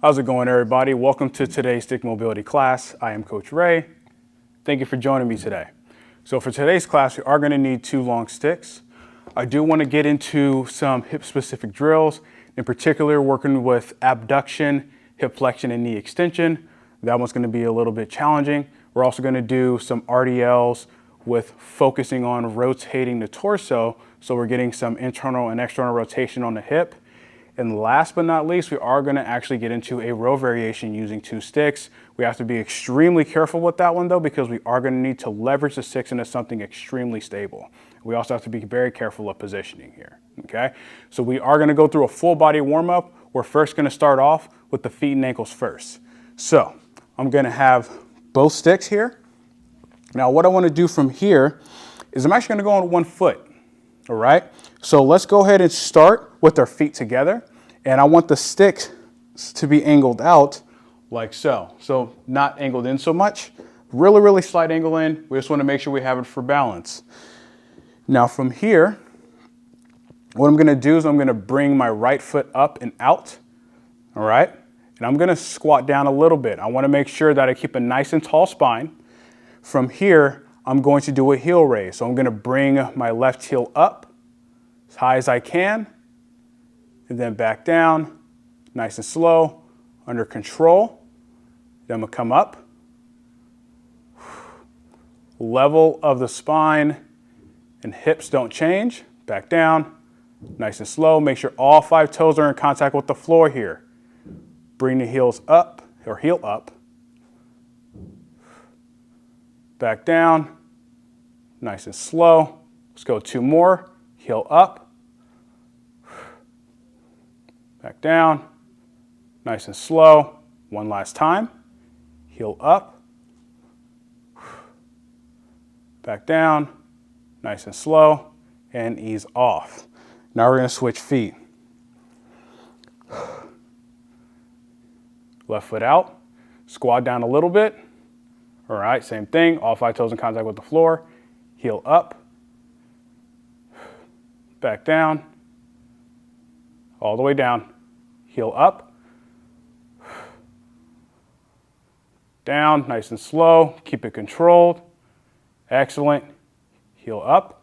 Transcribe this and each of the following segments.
How's it going, everybody? Welcome to today's stick mobility class. I am Coach Ray. Thank you for joining me today. So for today's class, we are going to need 2 long sticks. I do want to get into some hip-specific drills, in particular working with abduction, hip flexion, and knee extension. That one's going to be a little bit challenging. We're also going to do some RDLs with focusing on rotating the torso, so we're getting some internal and external rotation on the hip. And last but not least, we are going to actually get into a row variation using 2 sticks. We have to be extremely careful with that one though, because we are going to need to leverage the sticks into something extremely stable. We also have to be very careful of positioning here, okay? So we are going to go through a full body warm up. We're first going to start off with the feet and ankles first. So I'm going to have both sticks here. Now what I want to do from here is I'm actually going to go on 1 foot, all right? So let's go ahead and start with our feet together. And I want the sticks to be angled out like so. So not angled in so much, really slight angle in. We just want to make sure we have it for balance. Now from here, what I'm going to do is I'm going to bring my right foot up and out, all right? And I'm going to squat down a little bit. I want to make sure that I keep a nice and tall spine. From here, I'm going to do a heel raise. So I'm going to bring my left heel up as high as I can, and then back down, nice and slow, under control. Then I'm going to come up. Level of the spine and hips don't change. Back down, nice and slow. Make sure all 5 toes are in contact with the floor here. Bring the heels up, or heel up. Back down, nice and slow. Let's go 2 more. Heel up. Back down, nice and slow. 1 last time. Heel up. Back down, nice and slow, and ease off. Now we're going to switch feet. Left foot out, squat down a little bit. All right, same thing, all 5 toes in contact with the floor. Heel up, back down, all the way down. Heel up, down, nice and slow. Keep it controlled. Excellent. Heel up,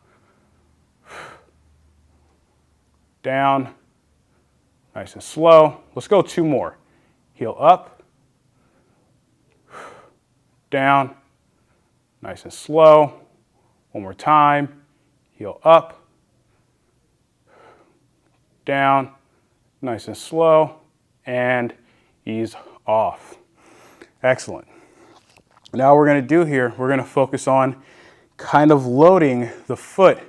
down, nice and slow. Let's go 2 more. Heel up, down, nice and slow. 1 more time. Heel up, down, nice and slow, and ease off. Excellent. Now what we're going to do here, we're going to focus on kind of loading the foot,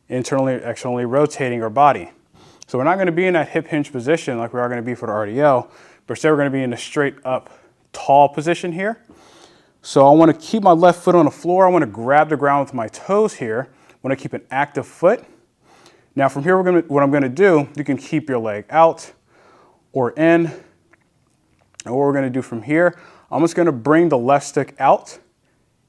internally, externally rotating our body. So we're not going to be in that hip hinge position like we are going to be for the RDL, but instead we're going to be in a straight up tall position here. So I want to keep my left foot on the floor. I want to grab the ground with my toes here. I want to keep an active foot. Now from here, what I'm going to do, you can keep your leg out or in. And what we're going to do from here, I'm just going to bring the left stick out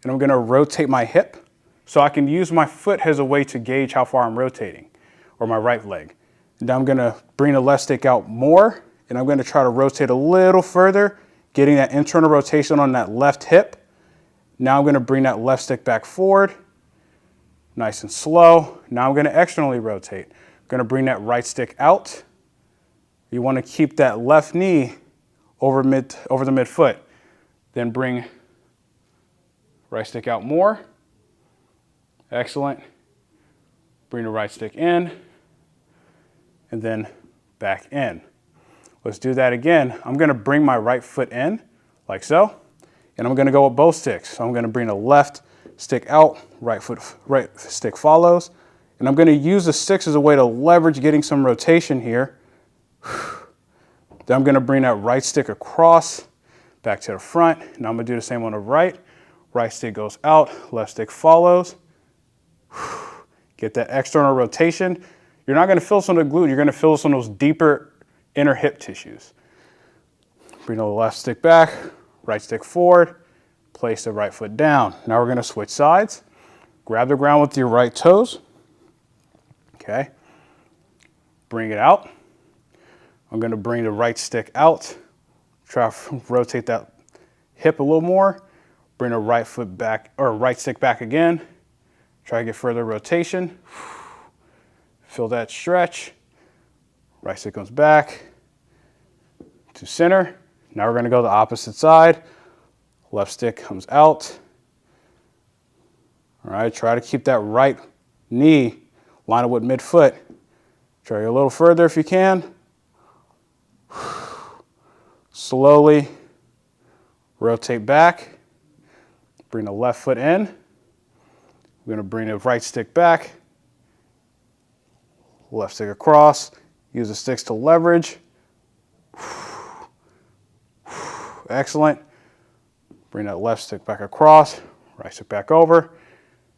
and I'm going to rotate my hip so I can use my foot as a way to gauge how far I'm rotating, or my right leg. And now I'm going to bring the left stick out more and I'm going to try to rotate a little further, getting that internal rotation on that left hip. Now I'm going to bring that left stick back forward. Nice and slow. Now I'm going to externally rotate. I'm going to bring that right stick out. You want to keep that left knee over the midfoot. Then bring right stick out more. Excellent. Bring the right stick in. And then back in. Let's do that again. I'm going to bring my right foot in, like so. And I'm going to go with both sticks. So I'm going to bring the left stick out, right stick follows. And I'm going to use the sticks as a way to leverage getting some rotation here. Then I'm going to bring that right stick across, back to the front. Now I'm going to do the same on the right. Right stick goes out, left stick follows. Get that external rotation. You're not going to feel this on the glute. You're going to feel this on those deeper inner hip tissues. Bring the left stick back, right stick forward. Place the right foot down. Now we're going to switch sides. Grab the ground with your right toes. Okay. Bring it out. I'm going to bring the right stick out, Try to rotate that hip a little more. Bring the right foot back, or right stick back again. Try to get further rotation. Feel that stretch. Right stick comes back to center. Now we're going to go the opposite side. Left stick comes out. All right, try to keep that right knee line up with midfoot. Try a little further if you can. Slowly rotate back. Bring the left foot in. We're going to bring the right stick back. Left stick across. Use the sticks to leverage. Excellent. Bring that left stick back across. Right stick back over.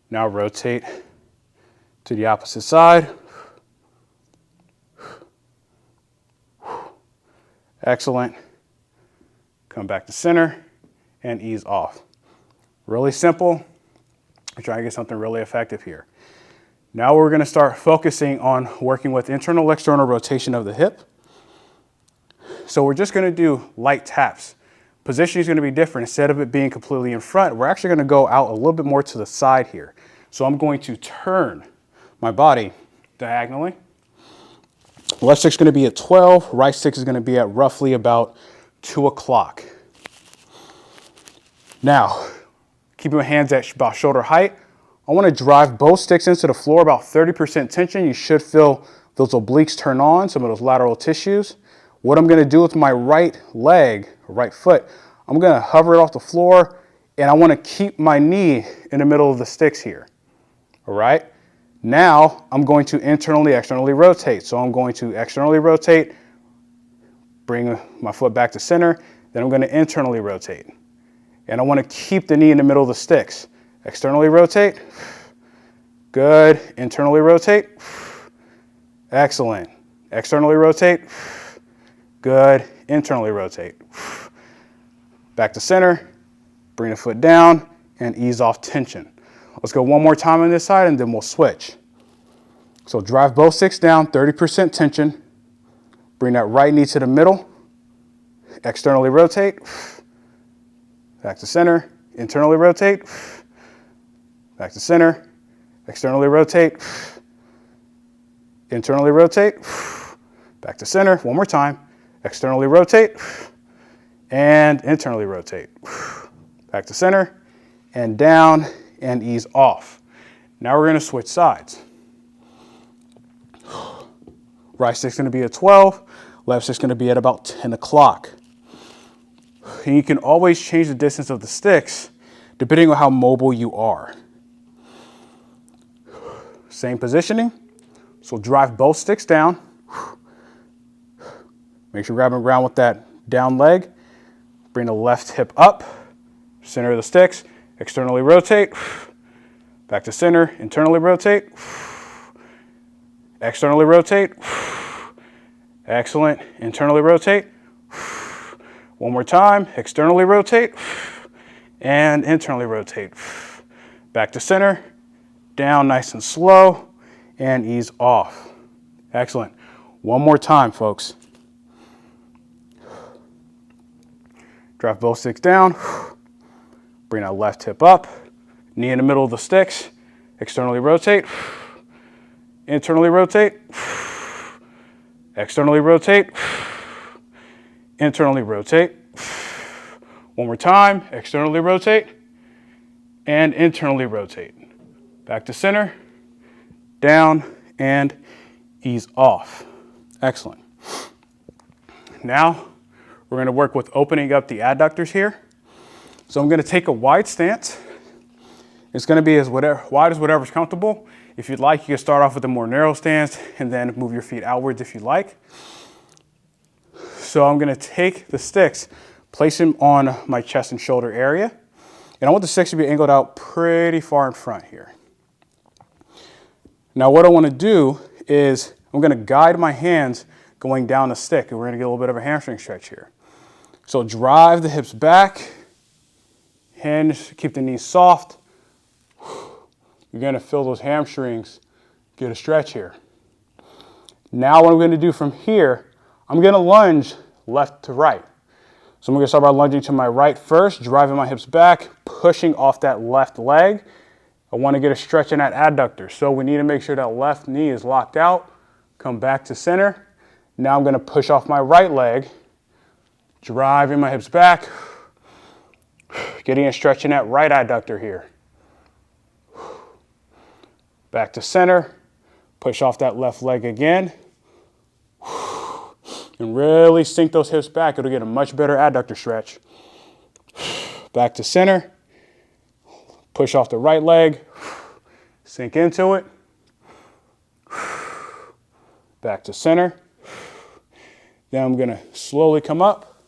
Now rotate to the opposite side. Excellent. Come back to center and ease off. Really simple. We're trying to get something really effective here. Now we're going to start focusing on working with internal external rotation of the hip. So we're just going to do light taps. Position is going to be different. Instead of it being completely in front, we're actually going to go out a little bit more to the side here. So I'm going to turn my body diagonally. Left stick's going to be at 12. Right stick is going to be at roughly about 2 o'clock. Now, keeping my hands at about shoulder height, I want to drive both sticks into the floor, about 30% tension. You should feel those obliques turn on, some of those lateral tissues. What I'm going to do with my right leg, right foot, I'm going to hover it off the floor, and I want to keep my knee in the middle of the sticks here. All right? Now, I'm going to internally, externally rotate. So I'm going to externally rotate, bring my foot back to center, then I'm going to internally rotate. And I want to keep the knee in the middle of the sticks. Externally rotate. Good. Internally rotate. Excellent. Externally rotate. Good. Internally rotate. Back to center. Bring the foot down and ease off tension. Let's go one more time on this side and then we'll switch. So drive both sticks down, 30% tension. Bring that right knee to the middle. Externally rotate. Back to center. Internally rotate. Back to center. Externally rotate. Internally rotate. Back to center. One more time. Externally rotate. And internally rotate. Back to center. And down and ease off. Now we're going to switch sides. Right stick's going to be at 12. Left stick's going to be at about 10 o'clock. And you can always change the distance of the sticks depending on how mobile you are. Same positioning. So drive both sticks down. Make sure you're grabbing ground with that down leg. Bring the left hip up. Center of the sticks. Externally rotate. Back to center. Internally rotate. Externally rotate. Excellent. Internally rotate. One more time. Externally rotate. And internally rotate. Back to center. Down nice and slow. And ease off. Excellent. One more time, folks. Drive both sticks down. Bring that left hip up. Knee in the middle of the sticks. Externally rotate. Internally rotate. Externally rotate. Internally rotate. One more time. Externally rotate. And internally rotate. Back to center. Down and ease off. Excellent. Now we're going to work with opening up the adductors here. So I'm going to take a wide stance. It's going to be as wide as whatever's comfortable. If you'd like, you can start off with a more narrow stance and then move your feet outwards if you like. So I'm going to take the sticks, place them on my chest and shoulder area. And I want the sticks to be angled out pretty far in front here. Now what I want to do is I'm going to guide my hands going down the stick, and we're going to get a little bit of a hamstring stretch here. So drive the hips back, hinge, keep the knees soft. You're going to feel those hamstrings get a stretch here. Now what I'm going to do from here, I'm going to lunge left to right. So I'm going to start by lunging to my right first, driving my hips back, pushing off that left leg. I want to get a stretch in that adductor. So we need to make sure that left knee is locked out. Come back to center. Now I'm going to push off my right leg, driving my hips back, getting a stretch in that right adductor here. Back to center, push off that left leg again. And really sink those hips back. It'll get a much better adductor stretch. Back to center. Push off the right leg. Sink into it. Back to center. Then I'm going to slowly come up.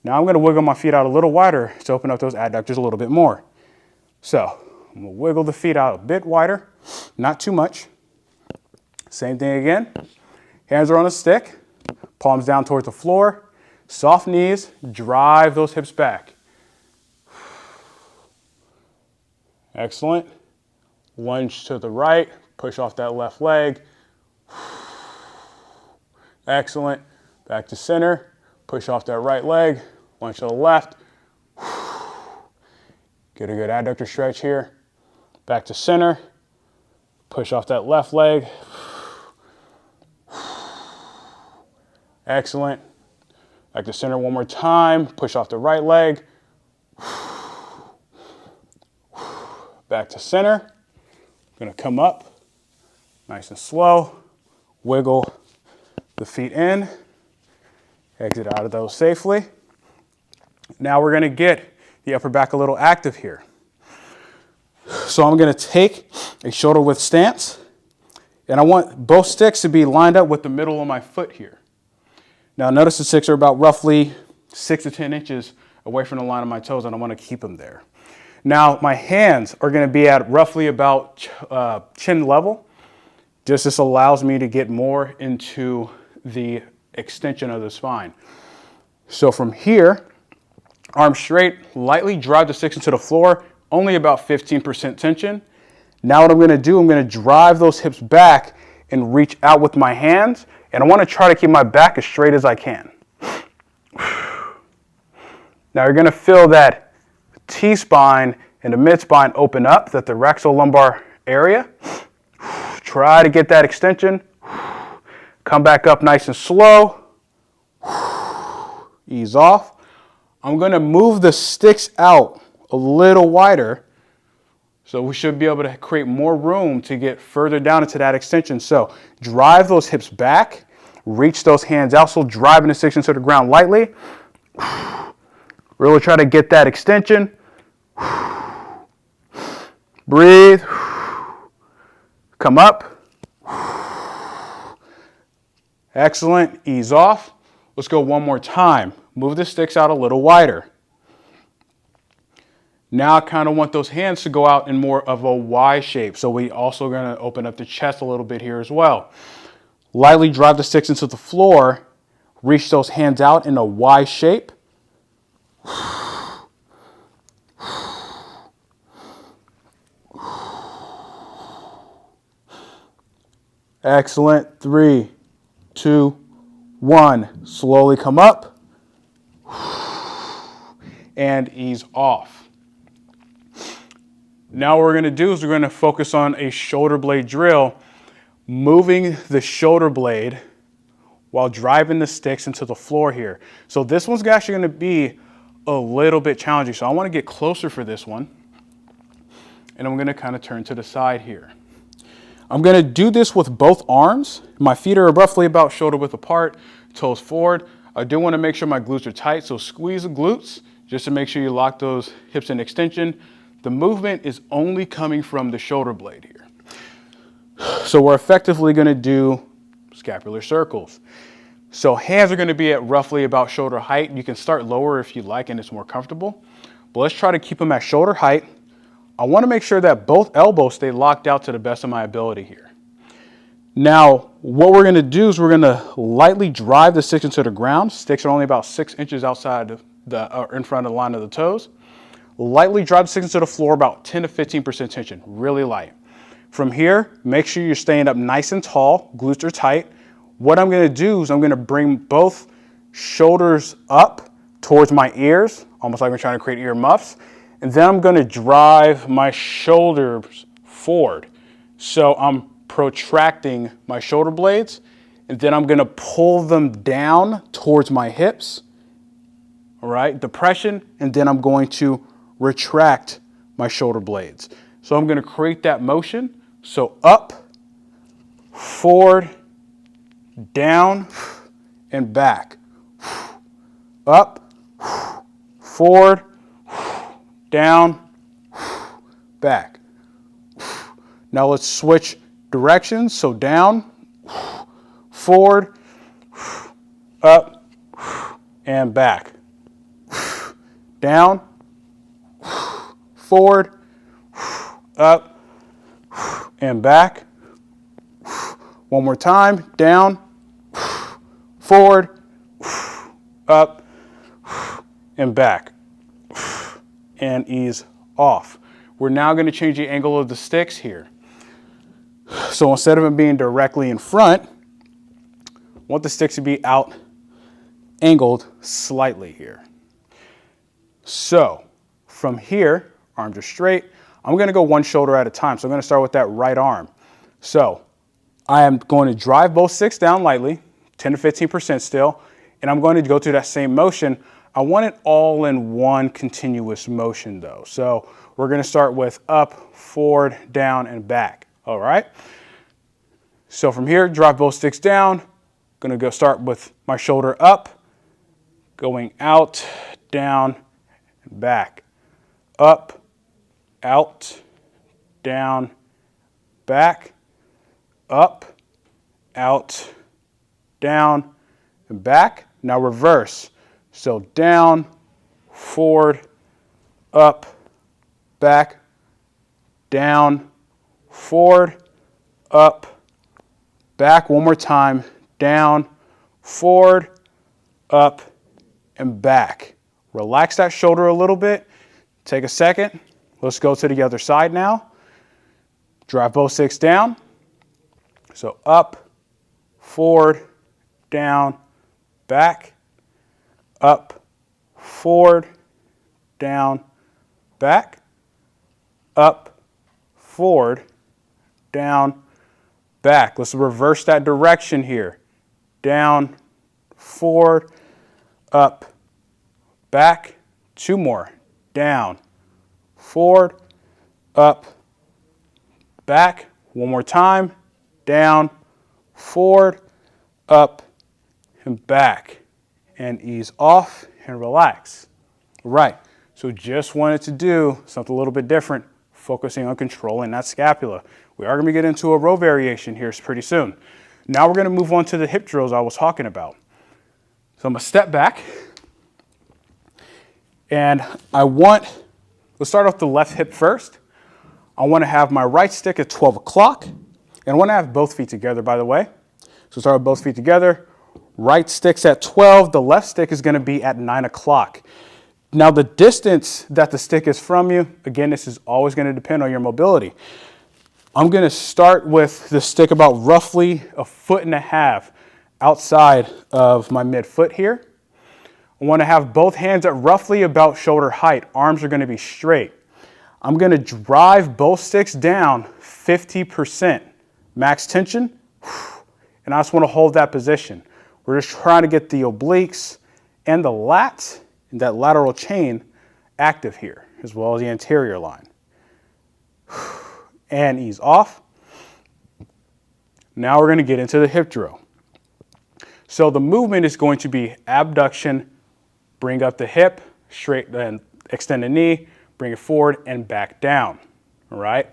Now I'm going to wiggle my feet out a little wider to open up those adductors a little bit more. So I'm going to wiggle the feet out a bit wider, not too much. Same thing again. Hands are on a stick, palms down towards the floor, soft knees, drive those hips back. Excellent. Lunge to the right, push off that left leg. Excellent. Back to center, push off that right leg, lunge to the left. Get a good adductor stretch here. Back to center, push off that left leg. Excellent. Back to center one more time. Push off the right leg. Back to center. Gonna come up, nice and slow. Wiggle the feet in. Exit out of those safely. Now we're gonna get the upper back a little active here. So I'm gonna take a shoulder width stance, and I want both sticks to be lined up with the middle of my foot here. Now notice the sticks are about roughly 6 to 10 inches away from the line of my toes, and I want to keep them there. Now my hands are going to be at roughly about chin level. This allows me to get more into the extension of the spine. So from here, arms straight, lightly drive the sticks into the floor, only about 15% tension. Now what I'm going to do, I'm going to drive those hips back and reach out with my hands. And I want to try to keep my back as straight as I can. Now you're going to feel that T-spine and the mid-spine open up, that the rexolumbar area. Try to get that extension. Come back up nice and slow. Ease off. I'm going to move the sticks out a little wider. So we should be able to create more room to get further down into that extension. So drive those hips back, reach those hands out. So driving the sticks into the ground lightly. Really try to get that extension. Breathe. Come up. Excellent. Ease off. Let's go one more time. Move the sticks out a little wider. Now I kind of want those hands to go out in more of a Y shape. So we also going to open up the chest a little bit here as well. Lightly drive the sticks into the floor. Reach those hands out in a Y shape. Excellent. 3, 2, 1. Slowly come up and ease off. Now what we're going to do is we're going to focus on a shoulder blade drill, moving the shoulder blade while driving the sticks into the floor here. So this one's actually going to be a little bit challenging. So I want to get closer for this one. And I'm going to kind of turn to the side here. I'm going to do this with both arms. My feet are roughly about shoulder width apart, toes forward. I do want to make sure my glutes are tight. So squeeze the glutes just to make sure you lock those hips in extension. The movement is only coming from the shoulder blade here. So we're effectively going to do scapular circles. So hands are going to be at roughly about shoulder height. You can start lower if you like and it's more comfortable. But let's try to keep them at shoulder height. I want to make sure that both elbows stay locked out to the best of my ability here. Now, what we're going to do is we're going to lightly drive the sticks into the ground. Sticks are only about 6 inches outside of in front of the line of the toes. Lightly drive the sticks into the floor, about 10 to 15% tension, really light. From here, make sure you're staying up nice and tall, glutes are tight. What I'm going to do is I'm going to bring both shoulders up towards my ears, almost like I'm trying to create ear muffs. And then I'm going to drive my shoulders forward. So I'm protracting my shoulder blades, and then I'm going to pull them down towards my hips. All right, depression, and then I'm going to retract my shoulder blades. So I'm going to create that motion. So up, forward, down, and back. Up, forward, down, back. Now let's switch directions. So down, forward, up, and back. Down, forward, up, and back. One more time. Down, forward, up, and back. And ease off. We're now going to change the angle of the sticks here. So instead of them being directly in front, I want the sticks to be out angled slightly here. So from here, arms are straight. I'm going to go one shoulder at a time. So I'm going to start with that right arm. So I am going to drive both sticks down lightly, 10 to 15% still, and I'm going to go through that same motion. I want it all in one continuous motion though. So we're going to start with up, forward, down, and back. All right. So from here, drive both sticks down. Going to go start with my shoulder up, going out, down, and back. Up, out, down, back. Up, out, down, and back. Now reverse. So down, forward, up, back, down, forward, up, back. One more time. Down, forward, up, and back. Relax that shoulder a little bit. Take a second. Let's go to the other side now. Drive both sticks down. So up, forward, down, back. Up, forward, down, back. Up, forward, down, back. Let's reverse that direction here. Down, forward, up, back. Two more. Down, forward, up, back. One more time. Down, forward, up, and back. And ease off and relax. Right. So just wanted to do something a little bit different, focusing on controlling that scapula. We are going to get into a row variation here pretty soon. Now we're going to move on to the hip drills I was talking about. So I'm going to step back. And let's start off the left hip first. I want to have my right stick at 12 o'clock. And I want to have both feet together, by the way. So start with both feet together. Right stick's at 12. The left stick is going to be at 9 o'clock. Now the distance that the stick is from you, again, this is always going to depend on your mobility. I'm going to start with the stick about roughly 1.5 feet outside of my midfoot here. I want to have both hands at roughly about shoulder height. Arms are going to be straight. I'm going to drive both sticks down 50%. Max tension. And I just want to hold that position. We're just trying to get the obliques and the lats and that lateral chain active here, as well as the anterior line. And ease off. Now we're going to get into the hip drill. So the movement is going to be abduction, bring up the hip, straight, then extend the knee, bring it forward and back down. All right.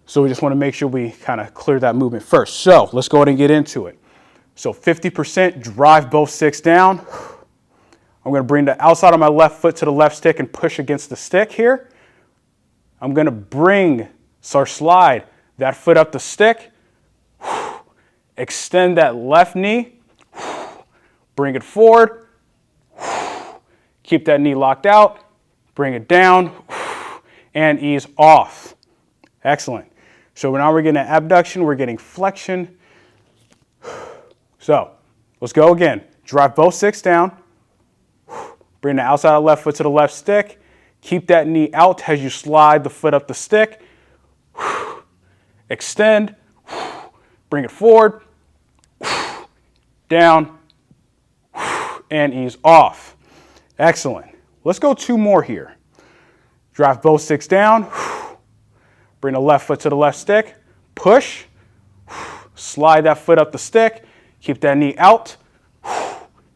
So we just want to make sure we kind of clear that movement first. So let's go ahead and get into it. So 50%, drive both sticks down. I'm going to bring the outside of my left foot to the left stick and push against the stick here. I'm going to slide that foot up the stick. Extend that left knee. Bring it forward. Keep that knee locked out. Bring it down and ease off. Excellent. So now we're getting abduction, we're getting flexion. So let's go again. Drive both sticks down. Bring the outside of the left foot to the left stick. Keep that knee out as you slide the foot up the stick. Extend. Bring it forward. Down. And ease off. Excellent. Let's go 2 more here. Drive both sticks down. Bring the left foot to the left stick. Push. Slide that foot up the stick. Keep that knee out.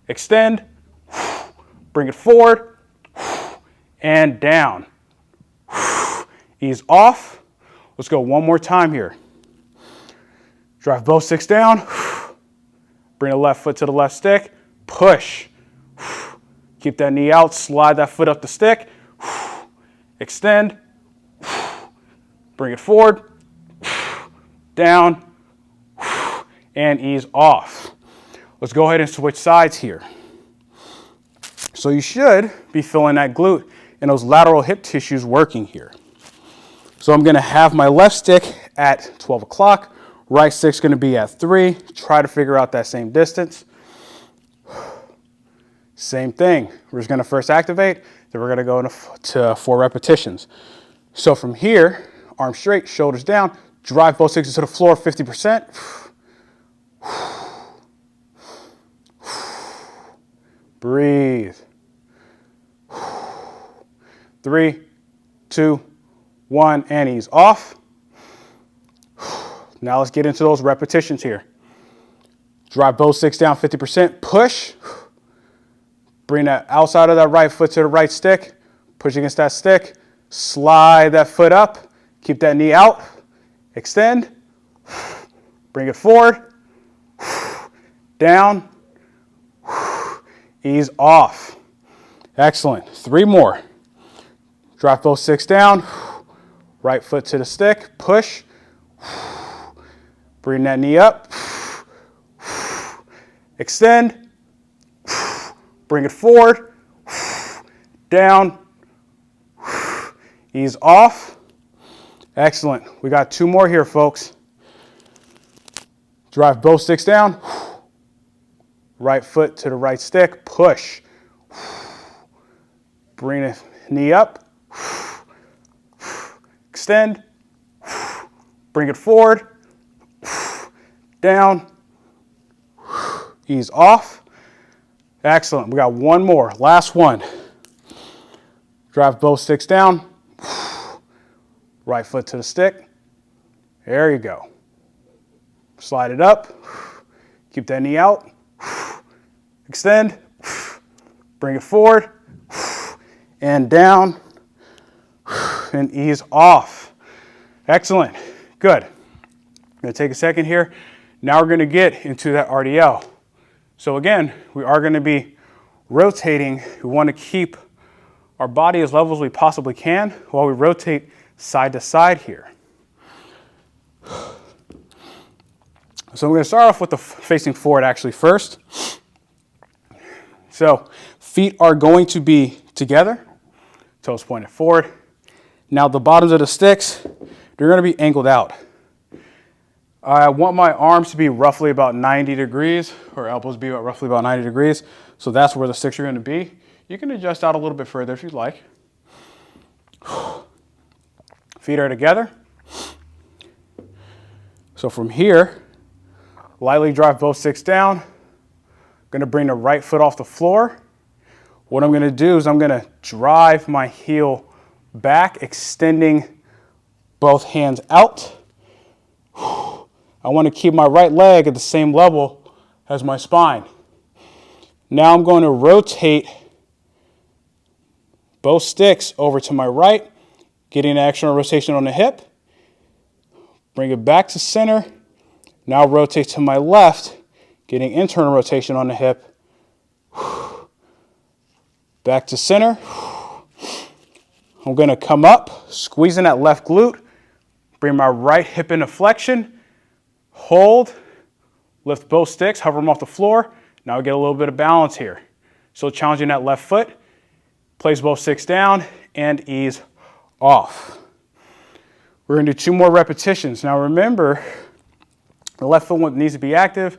Extend. Bring it forward. And down. Ease off. Let's go 1 more time here. Drive both sticks down. Bring the left foot to the left stick. Push. Keep that knee out. Slide that foot up the stick. Extend. Bring it forward. Down. And ease off. Let's go ahead and switch sides here. So you should be feeling that glute and those lateral hip tissues working here. So I'm going to have my left stick at 12 o'clock. Right stick's going to be at 3. Try to figure out that same distance. Same thing. We're just going to first activate, then we're going to go to 4 repetitions. So from here, arms straight, shoulders down, drive both sticks to the floor 50%. Breathe. 3, 2, 1, and ease off. Now let's get into those repetitions here. Drive both sticks down 50%, push. Bring that outside of that right foot to the right stick. Push against that stick. Slide that foot up. Keep that knee out. Extend. Bring it forward. Down. Ease off. Excellent. 3 more. Drive both sticks down. Right foot to the stick. Push. Bring that knee up. Extend. Bring it forward. Down. Ease off. Excellent. We got 2 more here, folks. Drive both sticks down. Right foot to the right stick. Push. Bring the knee up. Extend. Bring it forward. Down. Ease off. Excellent. We got 1 more. Last one. Drive both sticks down. Right foot to the stick. There you go. Slide it up. Keep that knee out. Extend. Bring it forward. And down. And ease off. Excellent. Good. I'm going to take a second here. Now we're going to get into that RDL. So again, we are going to be rotating. We want to keep our body as level as we possibly can while we rotate side to side here. So I'm going to start off with the facing forward actually first. So feet are going to be together, toes pointed forward. Now the bottoms of the sticks, they're going to be angled out. I want my arms to be roughly about 90 degrees, or elbows to be roughly about 90 degrees. So that's where the sticks are going to be. You can adjust out a little bit further if you'd like. Feet are together. So from here, lightly drive both sticks down. I'm going to bring the right foot off the floor. What I'm going to do is I'm going to drive my heel back, extending both hands out. I want to keep my right leg at the same level as my spine. Now I'm going to rotate both sticks over to my right, getting an external rotation on the hip. Bring it back to center. Now rotate to my left, getting internal rotation on the hip. Back to center. I'm going to come up, squeezing that left glute. Bring my right hip into flexion. Hold, lift both sticks, hover them off the floor. Now we get a little bit of balance here. So challenging that left foot, place both sticks down and ease off. We're going to do 2 more repetitions. Now remember, the left foot needs to be active.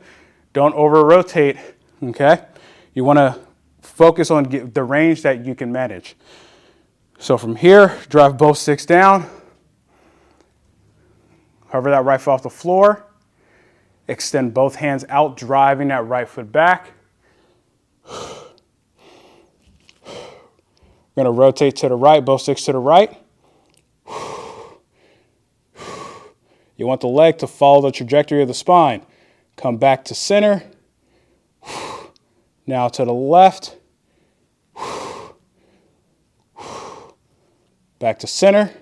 Don't over rotate, okay? You want to focus on the range that you can manage. So from here, drive both sticks down. Hover that right foot off the floor. Extend both hands out, driving that right foot back. We're going to rotate to the right, both sticks to the right. You want the leg to follow the trajectory of the spine. Come back to center. Now to the left. Back to center.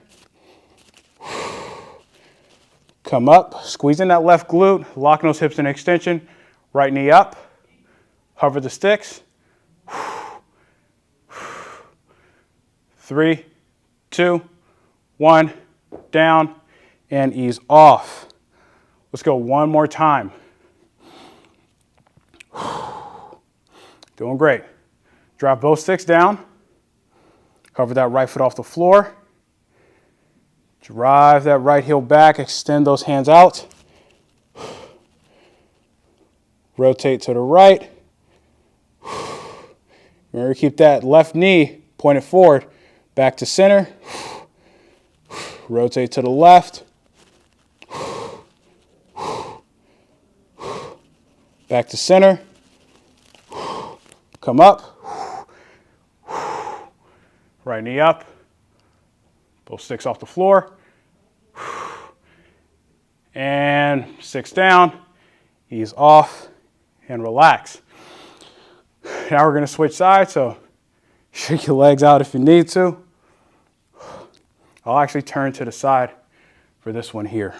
Come up, squeezing that left glute, locking those hips in extension. Right knee up. Hover the sticks. 3, 2, 1, down, and ease off. Let's go one more time. Doing great. Drop both sticks down. Hover that right foot off the floor. Drive that right heel back, extend those hands out. Rotate to the right. Remember to keep that left knee pointed forward. Back to center. Rotate to the left. Back to center. Come up. Right knee up. Both sticks off the floor. And six down. Ease off and relax. Now we're going to switch sides, so shake your legs out if you need to. I'll actually turn to the side for this one here.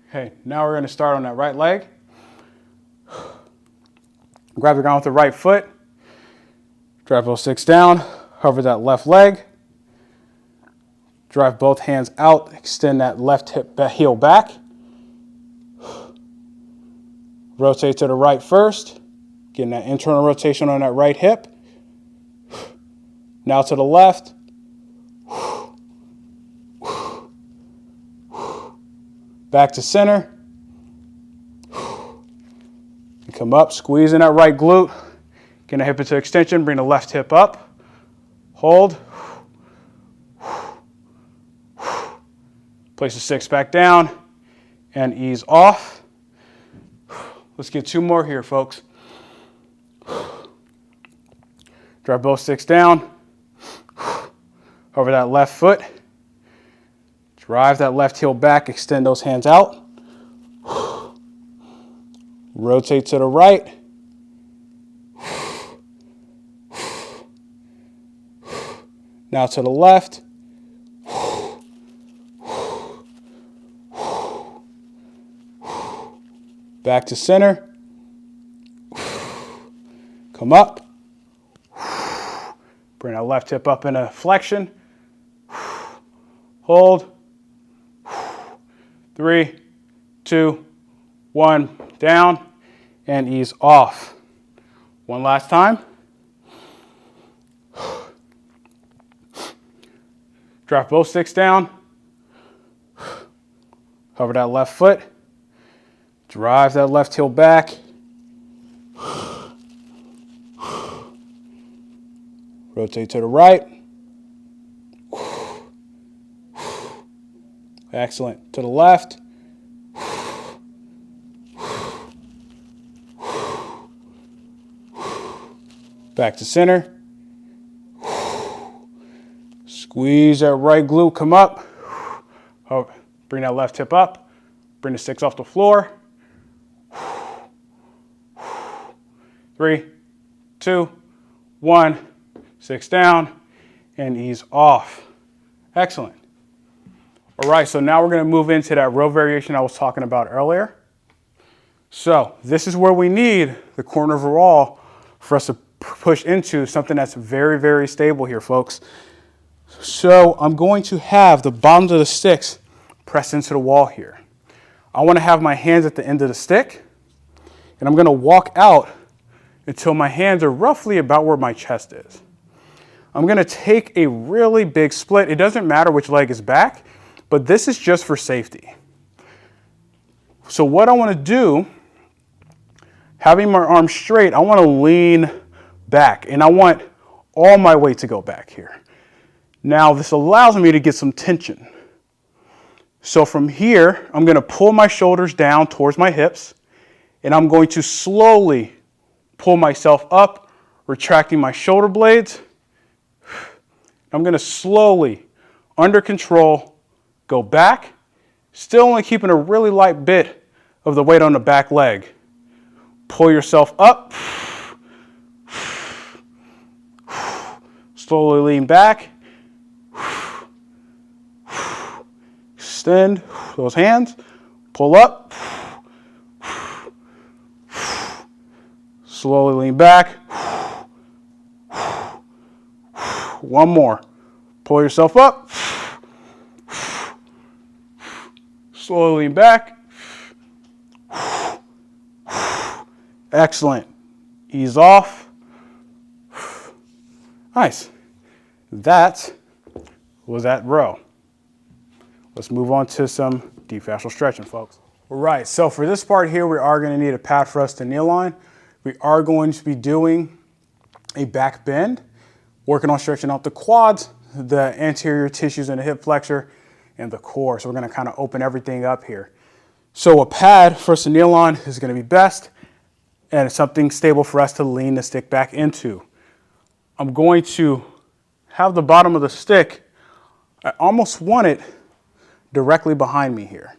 Okay, now we're going to start on that right leg. Grab the ground with the right foot. Drive both sticks down. Hover that left leg. Drive both hands out. Extend that left heel back. Rotate to the right first. Getting that internal rotation on that right hip. Now to the left. Back to center. And come up, squeezing that right glute. Getting the hip into extension, bring the left hip up. Hold. Place the sticks back down and ease off. Let's get two more here, folks. Drive both sticks down. Over that left foot. Drive that left heel back, extend those hands out. Rotate to the right. Now to the left. Back to center. Come up. Bring that left hip up in a flexion. Hold. 3, 2, 1, down, and ease off. One last time. Drop both sticks down. Hover that left foot. Drive that left heel back. Rotate to the right. Excellent. To the left. Back to center. Squeeze that right glute, come up. Bring that left hip up. Bring the sticks off the floor. 3, 2, 1. Six down and ease off. Excellent. All right, so now we're going to move into that row variation I was talking about earlier. So this is where we need the corner of a wall for us to push into something that's very, very stable here, folks. So I'm going to have the bottoms of the sticks pressed into the wall here. I want to have my hands at the end of the stick, and I'm going to walk out until my hands are roughly about where my chest is. I'm going to take a really big split. It doesn't matter which leg is back, but this is just for safety. So what I want to do, having my arms straight, I want to lean back. And I want all my weight to go back here. Now this allows me to get some tension. So from here, I'm going to pull my shoulders down towards my hips, and I'm going to slowly pull myself up, retracting my shoulder blades. I'm going to slowly, under control, go back, still only keeping a really light bit of the weight on the back leg. Pull yourself up, slowly lean back, extend those hands, pull up, slowly lean back. One more. Pull yourself up, slowly lean back. Excellent. Ease off. Nice. That was that row. Let's move on to some deep fascial stretching, folks. All right, so for this part here, we are going to need a pad for us to kneel on. We are going to be doing a back bend, working on stretching out the quads, the anterior tissues in the hip flexor, and the core. So we're going to kind of open everything up here. So a pad for us to kneel on is going to be best, and it's something stable for us to lean the stick back into. I'm going to have the bottom of the stick, I almost want it directly behind me here.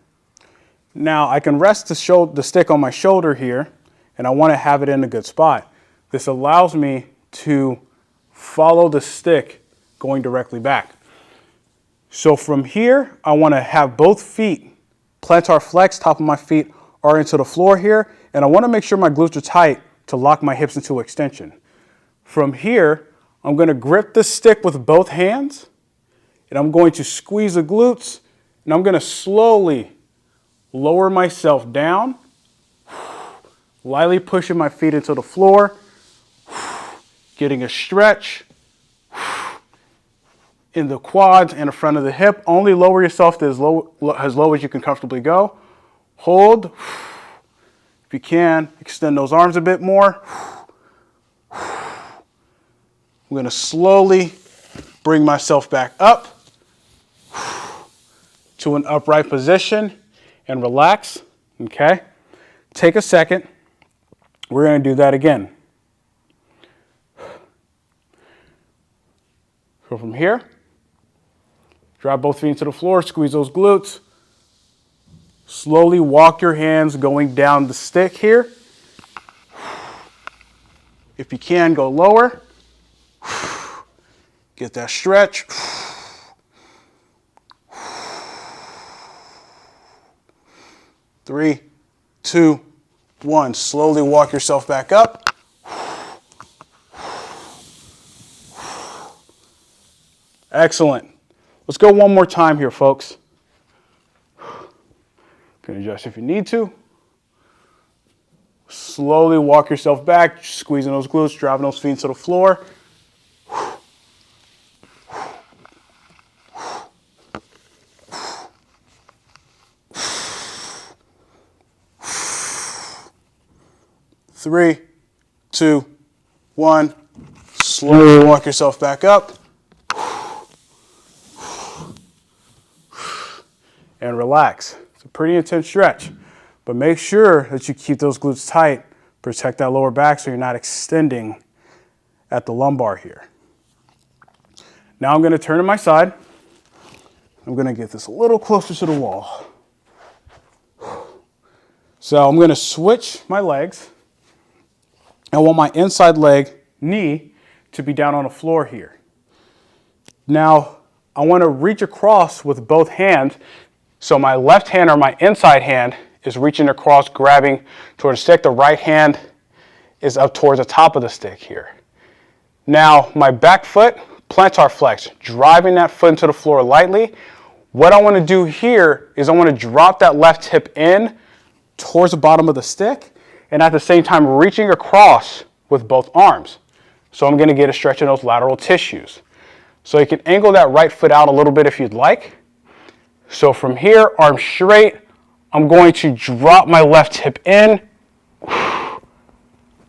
Now I can rest the stick on my shoulder here, and I want to have it in a good spot. This allows me to follow the stick going directly back. So from here, I want to have both feet plantar flex, top of my feet are into the floor here, and I want to make sure my glutes are tight to lock my hips into extension. From here, I'm going to grip the stick with both hands, and I'm going to squeeze the glutes, and I'm going to slowly lower myself down, lightly pushing my feet into the floor, getting a stretch in the quads and the front of the hip. Only lower yourself to as low as you can comfortably go. Hold. If you can, extend those arms a bit more. I'm going to slowly bring myself back up to an upright position and relax. Okay? Take a second. We're going to do that again. So from here, drop both feet into the floor, squeeze those glutes. Slowly walk your hands going down the stick here. If you can, go lower. Get that stretch. 3, 2, 1. Slowly walk yourself back up. Excellent. Let's go one more time here, folks. You can adjust if you need to. Slowly walk yourself back, squeezing those glutes, driving those feet to the floor. Three, 2, 1. Slowly walk yourself back up. And relax. It's a pretty intense stretch, but make sure that you keep those glutes tight, protect that lower back so you're not extending at the lumbar here. Now I'm going to turn to my side. I'm going to get this a little closer to the wall. So I'm going to switch my legs. I want my inside leg, knee, to be down on the floor here. Now I want to reach across with both hands. So my left hand or my inside hand is reaching across, grabbing towards the stick. The right hand is up towards the top of the stick here. Now my back foot, plantar flex, driving that foot into the floor lightly. What I want to do here is I want to drop that left hip in towards the bottom of the stick, and at the same time reaching across with both arms. So I'm going to get a stretch in those lateral tissues. So you can angle that right foot out a little bit if you'd like. So from here, arms straight, I'm going to drop my left hip in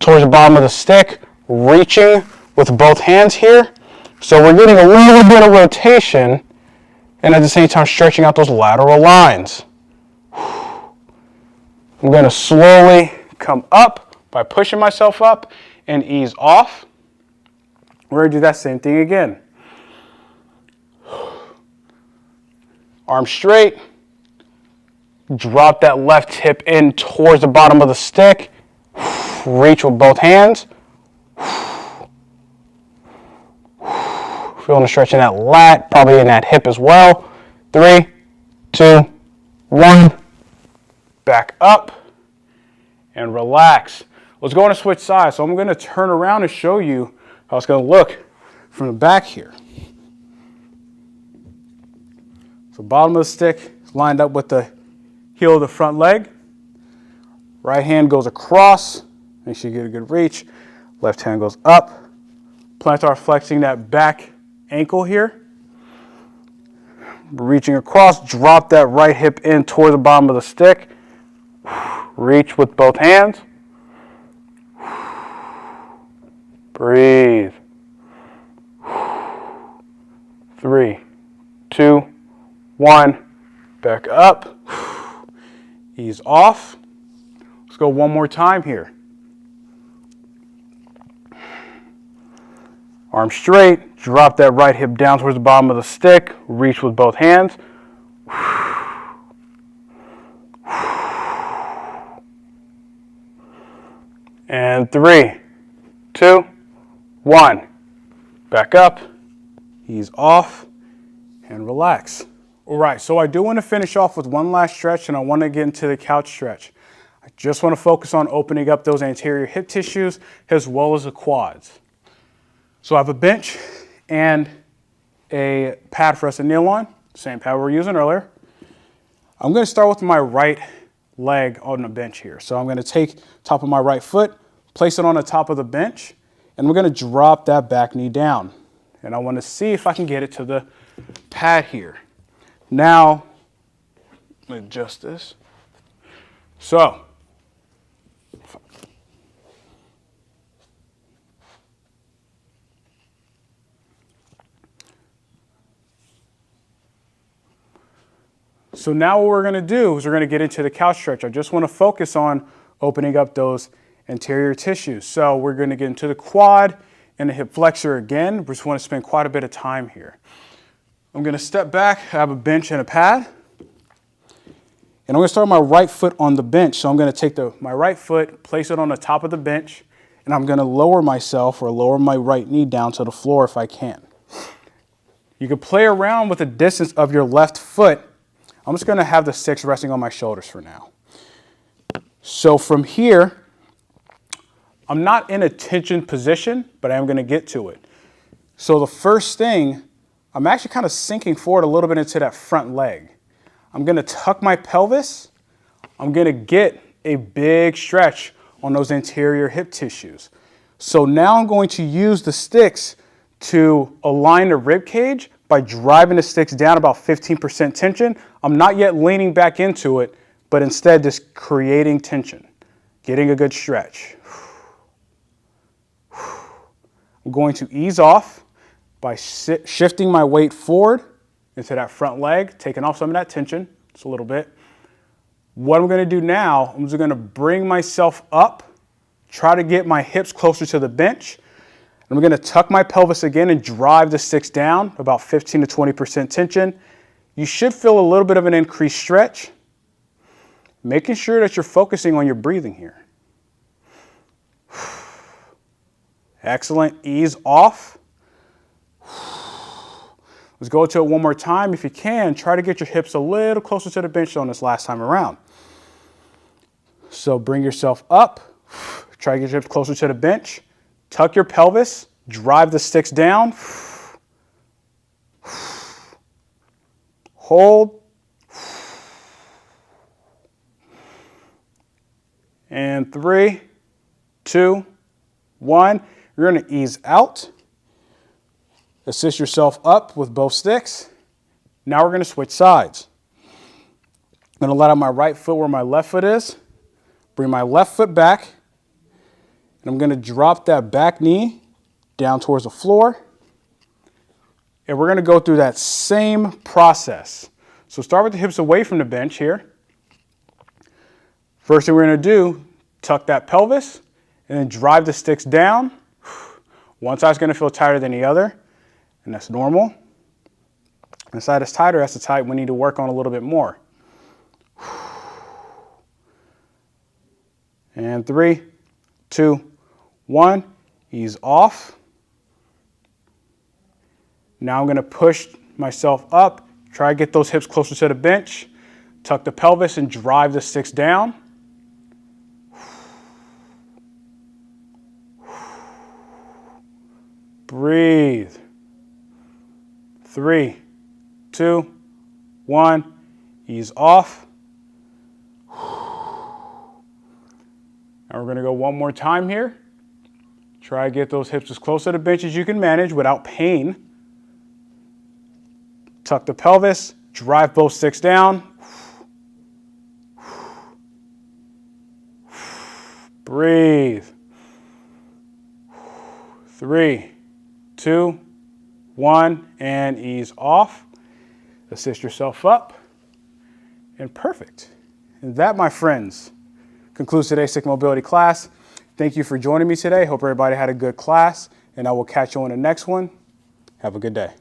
towards the bottom of the stick, reaching with both hands here. So we're getting a little bit of rotation and at the same time stretching out those lateral lines. I'm going to slowly come up by pushing myself up and ease off. We're going to do that same thing again. Arm straight. Drop that left hip in towards the bottom of the stick. Reach with both hands. Feeling the stretch in that lat, probably in that hip as well. 3, 2, 1. Back up and relax. Let's go on and switch sides. So I'm going to turn around and show you how it's going to look from the back here. So bottom of the stick is lined up with the heel of the front leg. Right hand goes across. Make sure you get a good reach. Left hand goes up. Plantar flexing that back ankle here. Reaching across, drop that right hip in toward the bottom of the stick. Reach with both hands. Breathe. 3, 2, 1. Back up. Ease off. Let's go one more time here. Arm straight, drop that right hip down towards the bottom of the stick, reach with both hands. And 3, 2, 1. Back up, ease off, and relax. All right, so I do want to finish off with one last stretch, and I want to get into the couch stretch. I just want to focus on opening up those anterior hip tissues as well as the quads. So I have a bench and a pad for us to kneel on, same pad we were using earlier. I'm going to start with my right leg on the bench here. So I'm going to take top of my right foot, place it on the top of the bench, and we're going to drop that back knee down. And I want to see if I can get it to the pad here. Now, let me adjust this. So, now what we're going to do is we're going to get into the couch stretch. I just want to focus on opening up those anterior tissues. So we're going to get into the quad and the hip flexor again. We just want to spend quite a bit of time here. I'm going to step back. I have a bench and a pad. And I'm going to start my right foot on the bench. So I'm going to take my right foot, place it on the top of the bench, and I'm going to lower myself or lower my right knee down to the floor if I can. You can play around with the distance of your left foot. I'm just going to have the sticks resting on my shoulders for now. So from here, I'm not in a tension position, but I am going to get to it. So the first thing, I'm actually kind of sinking forward a little bit into that front leg. I'm going to tuck my pelvis. I'm going to get a big stretch on those anterior hip tissues. So now I'm going to use the sticks to align the rib cage by driving the sticks down about 15% tension. I'm not yet leaning back into it, but instead just creating tension, getting a good stretch. I'm going to ease off by shifting my weight forward into that front leg, taking off some of that tension, just a little bit. What I'm going to do now, I'm just going to bring myself up, try to get my hips closer to the bench. I'm going to tuck my pelvis again and drive the sticks down, about 15 to 20% tension. You should feel a little bit of an increased stretch, making sure that you're focusing on your breathing here. Excellent. Ease off. Let's go to it one more time. If you can, try to get your hips a little closer to the bench on this last time around. So bring yourself up. Try to get your hips closer to the bench. Tuck your pelvis. Drive the sticks down. Hold. And 3, 2, 1. You're going to ease out. Assist yourself up with both sticks. Now we're going to switch sides. I'm going to let out my right foot where my left foot is. Bring my left foot back. And And I'm going to drop that back knee down towards the floor. And we're going to go through that same process. So start with the hips away from the bench here. First thing we're going to do, tuck that pelvis and then drive the sticks down. One side's going to feel tighter than the other, and that's normal. The side is tighter, that's the side we need to work on a little bit more. And 3, 2, 1, ease off. Now I'm going to push myself up, try to get those hips closer to the bench, tuck the pelvis and drive the sticks down. Breathe. 3, 2, 1, ease off. Now we're going to go one more time here. Try to get those hips as close to the bench as you can manage without pain. Tuck the pelvis, drive both sticks down. Breathe. 3, 2, 1, and ease off. Assist yourself up. And perfect. And that, my friends, concludes today's Stick Mobility class. Thank you for joining me today. Hope everybody had a good class, and I will catch you on the next one. Have a good day.